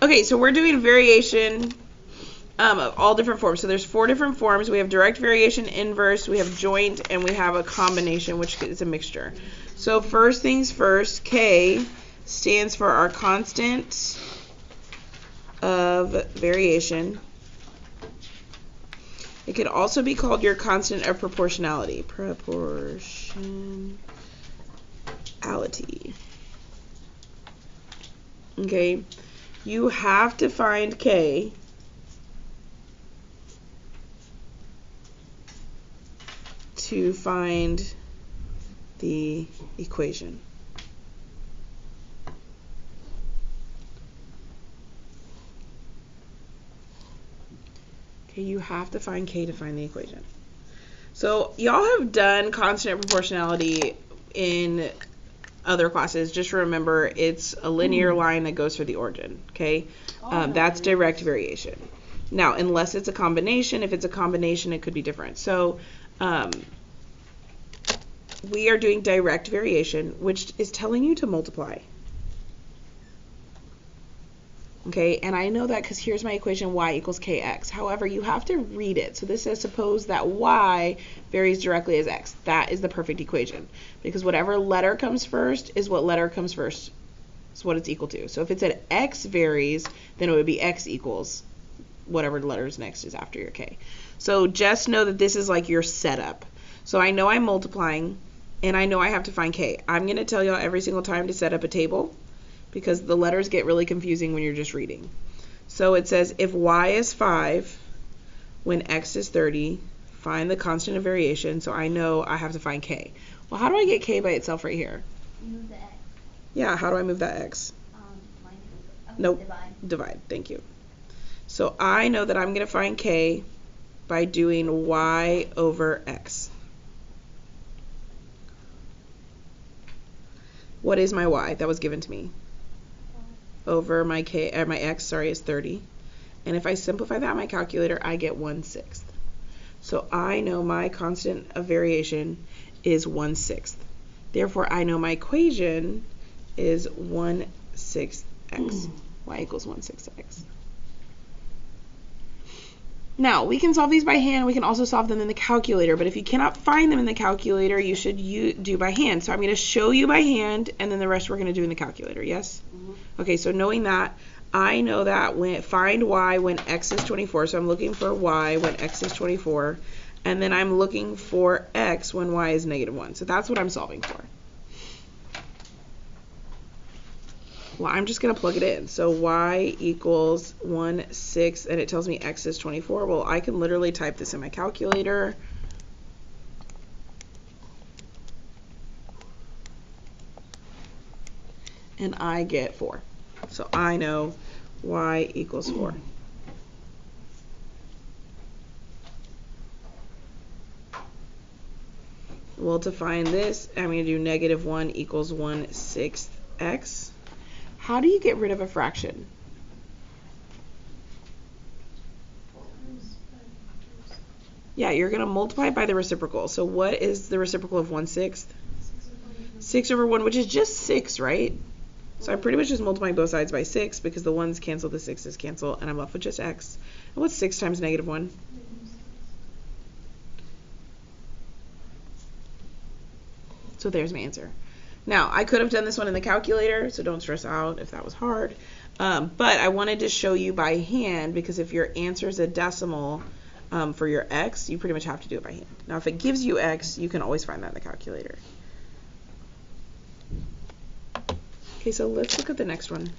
Okay, so we're doing variation of all different forms. So there's 4 different forms. We have direct variation, inverse, we have joint, and we have a combination, which is a mixture. So first things first, K stands for our constant of variation. It could also be called your constant of proportionality. Proportionality. Okay, you have to find K to find the equation. Okay, you have to find K to find the equation. So y'all have done constant proportionality in other classes. Just remember, it's a linear line that goes through the origin. Okay, that's direct variation. Now, unless it's a combination, if it's a combination, it could be different. So we are doing direct variation, which is telling you to multiply. Okay, and I know that because here's my equation, y equals kx. However, you have to read it. So this says suppose that y varies directly as x. That is the perfect equation, because whatever letter comes first is what letter comes first. It's what it's equal to. So if it said x varies, then it would be x equals whatever letters next is after your k. So just know that this is like your setup. So I know I'm multiplying, and I know I have to find k. I'm going to tell y'all every single time to set up a table, because the letters get really confusing when you're just reading. So it says if y is 5 when x is 30, find the constant of variation. So I know I have to find k. Well, how do I get k by itself right here? Move the x. Yeah, how do I move that x? Nope. Divide. Thank you. So I know that I'm going to find k by doing y over x. What is my y that was given to me? Over my my x, is 30. And if I simplify that in my calculator, I get 1/6. So I know my constant of variation is 1/6. Therefore, I know my equation is 1/6x. Y equals 1/6x. Now, we can solve these by hand. We can also solve them in the calculator. But if you cannot find them in the calculator, you should do by hand. So I'm going to show you by hand, and then the rest we're going to do in the calculator. Yes? Mm-hmm. Okay, so knowing that, I know that find y when x is 24. So I'm looking for y when x is 24. And then I'm looking for x when y is -1. So that's what I'm solving for. Well, I'm just going to plug it in. So y equals 1/6, and it tells me x is 24. Well, I can literally type this in my calculator. And I get 4. So I know y equals 4. Well, to find this, I'm going to do -1 equals 1/6 x. How do you get rid of a fraction? Yeah, you're going to multiply by the reciprocal. So what is the reciprocal of 1/6? 6 over 1, which is just 6, right? So I'm pretty much just multiplying both sides by 6, because the 1's cancel, the 6's cancel, and I'm left with just x. And what's 6 times -1? So there's my answer. Now, I could have done this one in the calculator, so don't stress out if that was hard. But I wanted to show you by hand, because if your answer is a decimal for your x, you pretty much have to do it by hand. Now, if it gives you x, you can always find that in the calculator. Okay, so let's look at the next one.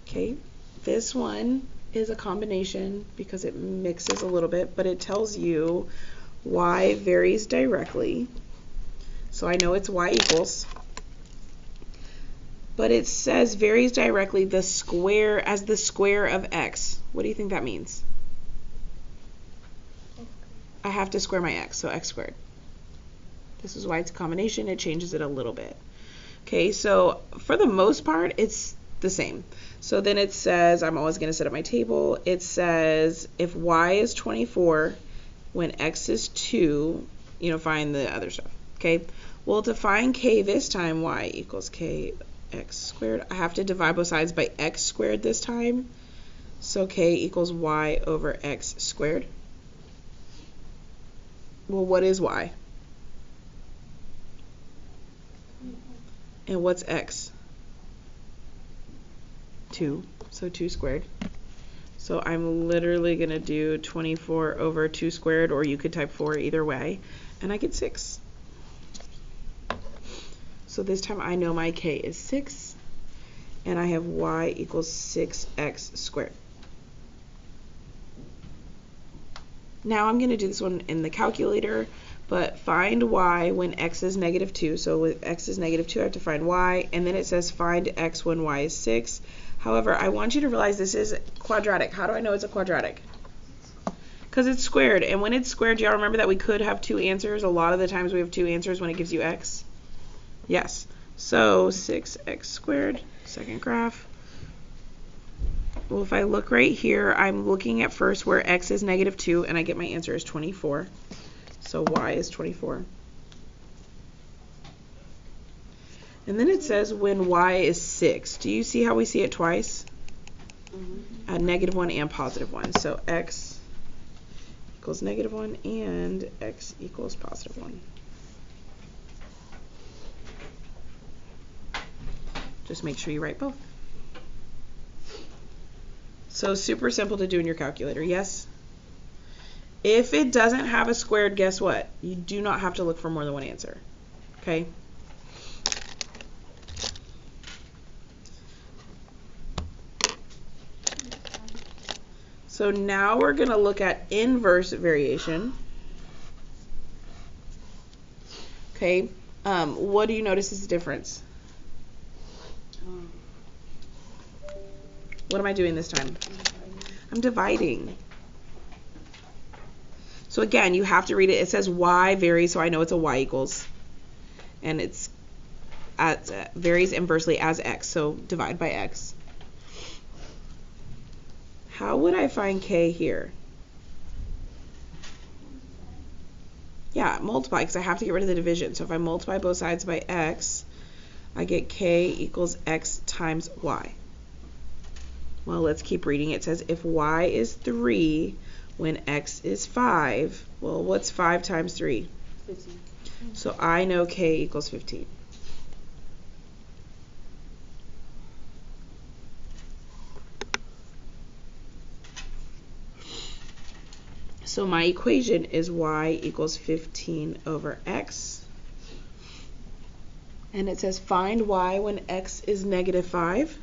Okay, this one is a combination because it mixes a little bit, but it tells you y varies directly. So I know it's y equals. But it says varies directly the square as the square of x. What do you think that means? I have to square my x, so x squared. This is why it's a combination. It changes it a little bit. Okay, so for the most part, it's the same. So then it says, I'm always going to set up my table. It says if y is 24, when x is 2, find the other stuff. Okay, well, to find k this time, y equals k x squared. I have to divide both sides by x squared this time. So k equals y over x squared. Well, what is y? And what's x? 2. So 2 squared. So I'm literally going to do 24 over 2 squared, or you could type 4 either way, and I get 6. So this time I know my k is 6, and I have y equals 6x squared. Now I'm going to do this one in the calculator, but find y when x is negative 2. So with x is negative 2, I have to find y, and then it says find x when y is 6. However, I want you to realize this is quadratic. How do I know it's a quadratic? Because it's squared, and when it's squared, do y'all remember that we could have 2 answers? A lot of the times we have 2 answers when it gives you x. Yes. So 6x squared, second graph. Well, if I look right here, I'm looking at first where x is negative 2, and I get my answer is 24. So y is 24. And then it says when y is 6. Do you see how we see it twice? Mm-hmm. At negative 1 and positive 1. So x equals negative 1 and x equals positive 1. Just make sure you write both. So super simple to do in your calculator, yes? If it doesn't have a squared, guess what? You do not have to look for more than one answer, okay? So now we're going to look at inverse variation. Okay, what do you notice is the difference? What am I doing this time? I'm dividing. So again, you have to read it. It says y varies, so I know it's a y equals. And it's varies inversely as x, so divide by x. How would I find k here? Yeah, multiply, because I have to get rid of the division. So if I multiply both sides by x, I get k equals x times y. Well, let's keep reading. It says if y is 3 when x is 5, well, what's 5 times 3? 15. So I know k equals 15. So my equation is y equals 15 over x. And it says find y when x is negative 5.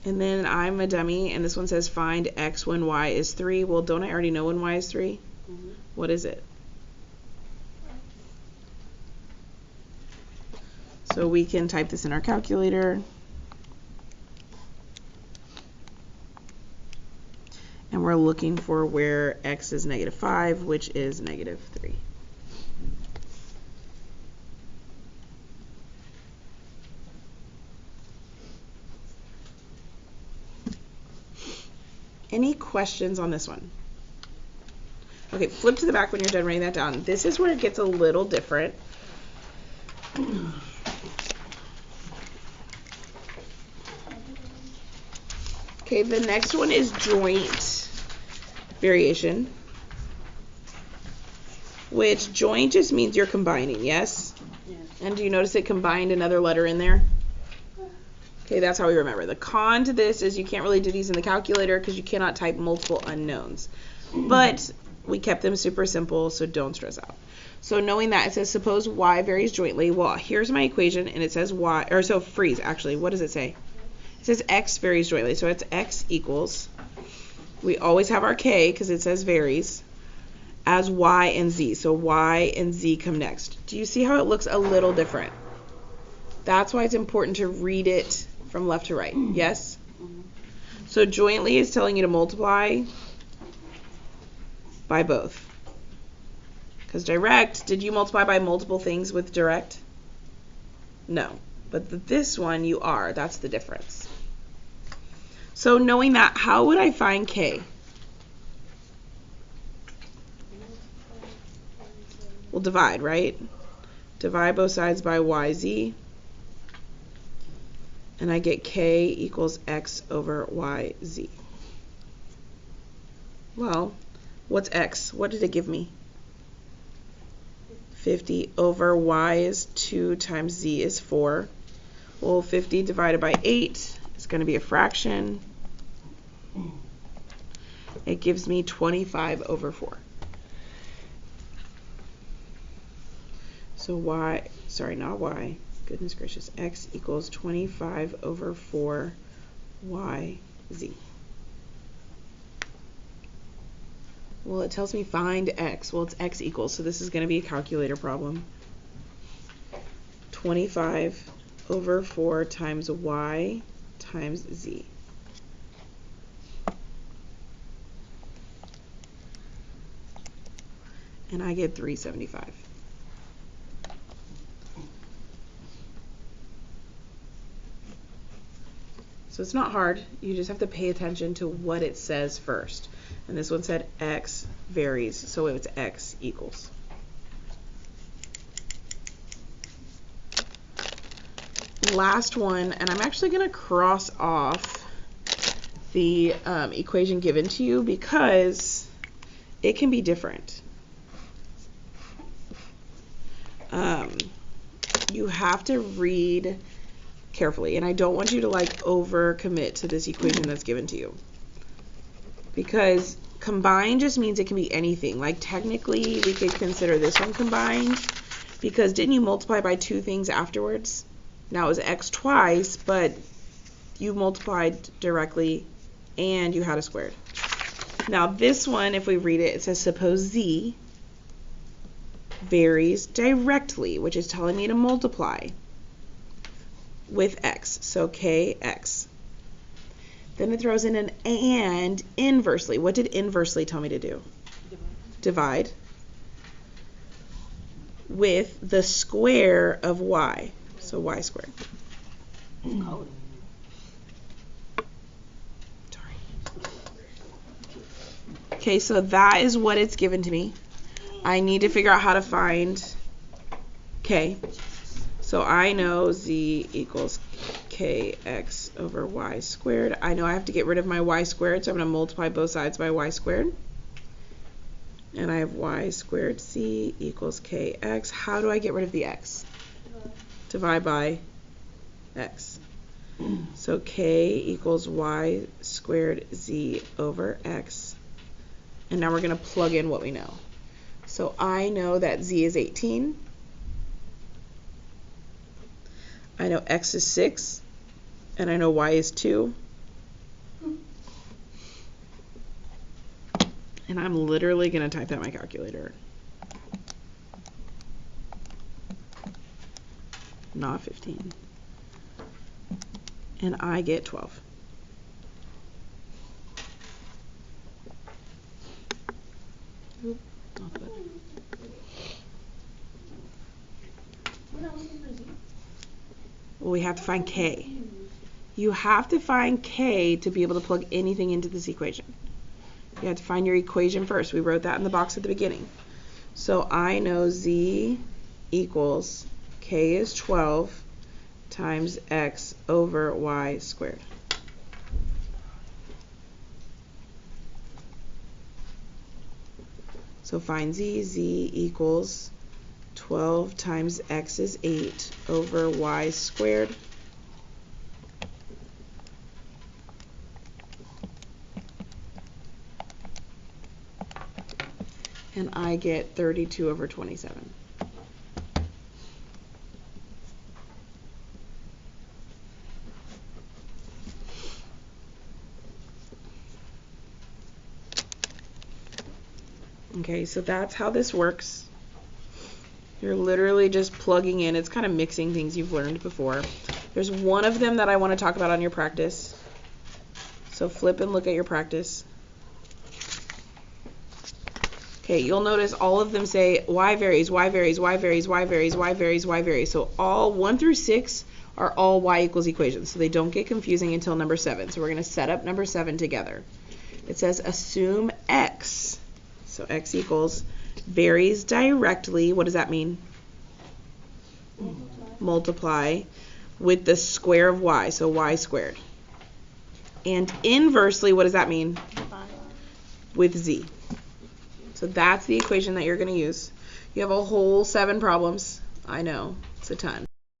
And then I'm a dummy, and this one says find x when y is 3. Well, don't I already know when y is 3? Mm-hmm. What is it? So we can type this in our calculator. And we're looking for where x is negative 5, which is negative 3. Any questions on this one? Okay, flip to the back when you're done writing that down. This is where it gets a little different. Okay, the next one is joint variation, which joint just means you're combining, yes? Yeah. And do you notice it combined another letter in there? Okay, that's how we remember. The con to this is you can't really do these in the calculator because you cannot type multiple unknowns. But we kept them super simple, so don't stress out. So knowing that, it says suppose y varies jointly. Well, here's my equation, and it says y, or so freeze, actually. What does it say? It says x varies jointly, so it's x equals, we always have our k because it says varies, as y and z. So y and z come next. Do you see how it looks a little different? That's why it's important to read it from left to right. Yes? So jointly is telling you to multiply by both. Because direct, did you multiply by multiple things with direct? No. But this one you are. That's the difference. So knowing that, how would I find k? We'll divide, right? Divide both sides by yz. And I get k equals x over y z. Well, what's x? What did it give me? 50 over y is 2 times z is 4. Well, 50 divided by 8 is going to be a fraction. It gives me 25 over 4. So y, sorry, not y, goodness gracious, x equals 25 over 4 y z. Well, it tells me find x. Well, it's x equals, so this is going to be a calculator problem. 25 over 4 times y times z. And I get 375. So it's not hard. You just have to pay attention to what it says first. And this one said x varies, so it's x equals. Last one, and I'm actually going to cross off the equation given to you because it can be different. You have to read carefully, and I don't want you to like overcommit to this equation that's given to you, because combined just means it can be anything. Like technically we could consider this one combined, because didn't you multiply by two things afterwards? Now it was x twice, but you multiplied directly and you had a squared. Now this one, if we read it, it says suppose z varies directly, which is telling me to multiply with x, so kx. Then it throws in an and inversely. What did inversely tell me to do? Divide with the square of y, so y squared. Sorry. Okay, so that is what it's given to me. I need to figure out how to find k. So I know z equals kx over y squared. I know I have to get rid of my y squared, so I'm going to multiply both sides by y squared. And I have y squared z equals kx. How do I get rid of the x? Divide by x. So k equals y squared z over x. And now we're going to plug in what we know. So I know that z is 18. I know x is 6. And I know y is 2. And I'm literally going to type that in my calculator. Not 15. And I get 12. Oop, not the button. Well, we have to find k. You have to find k to be able to plug anything into this equation. You have to find your equation first. We wrote that in the box at the beginning. So I know z equals k is 12 times x over y squared. So find z equals 12 times x is 8 over y squared. And I get 32 over 27. Okay, so that's how this works. You're literally just plugging in. It's kind of mixing things you've learned before. There's one of them that I want to talk about on your practice. So flip and look at your practice. Okay, you'll notice all of them say y varies, y varies, y varies, y varies, y varies, y varies. So all 1 through 6 are all y equals equations. So they don't get confusing until number 7. So we're going to set up number 7 together. It says assume x. So x equals varies directly. What does that mean? Multiply with the square of y, so y squared. And inversely, what does that mean? With z. So that's the equation that you're going to use. You have a whole 7 problems. I know, it's a ton.